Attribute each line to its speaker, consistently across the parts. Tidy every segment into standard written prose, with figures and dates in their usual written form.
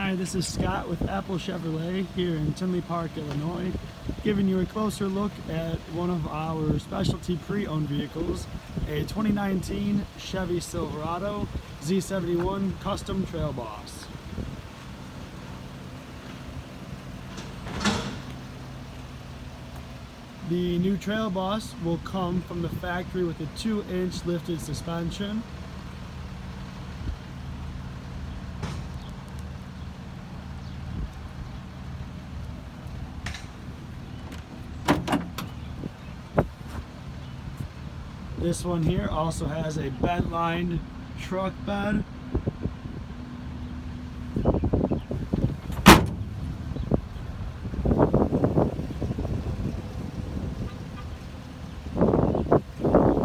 Speaker 1: Hi, this is Scott with Apple Chevrolet here in Tinley Park, Illinois, giving you a closer look at one of our specialty pre-owned vehicles, a 2019 Chevy Silverado Z71 Custom Trailboss. The new Trailboss will come from the factory with a 2-inch lifted suspension. This one here also has a bed-lined truck bed.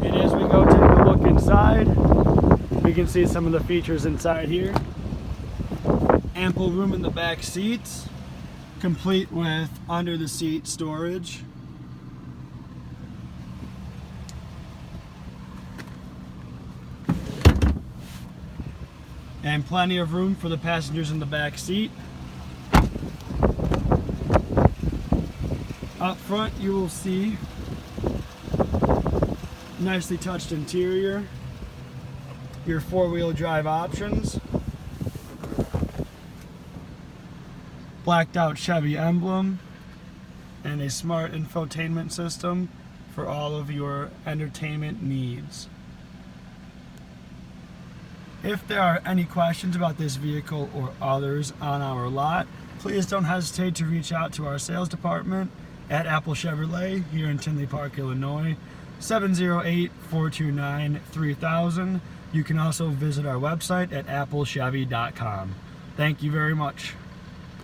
Speaker 1: And as we go take a look inside, we can see some of the features inside here. Ample room in the back seats, complete with under the seat storage. And plenty of room for the passengers in the back seat. Up front you will see nicely touched interior, your 4-wheel drive options, blacked out Chevy emblem, and a smart infotainment system for all of your entertainment needs. If there are any questions about this vehicle or others on our lot, please don't hesitate to reach out to our sales department at Apple Chevrolet here in Tinley Park, Illinois, 708-429-3000. You can also visit our website at applechevy.com. Thank you very much.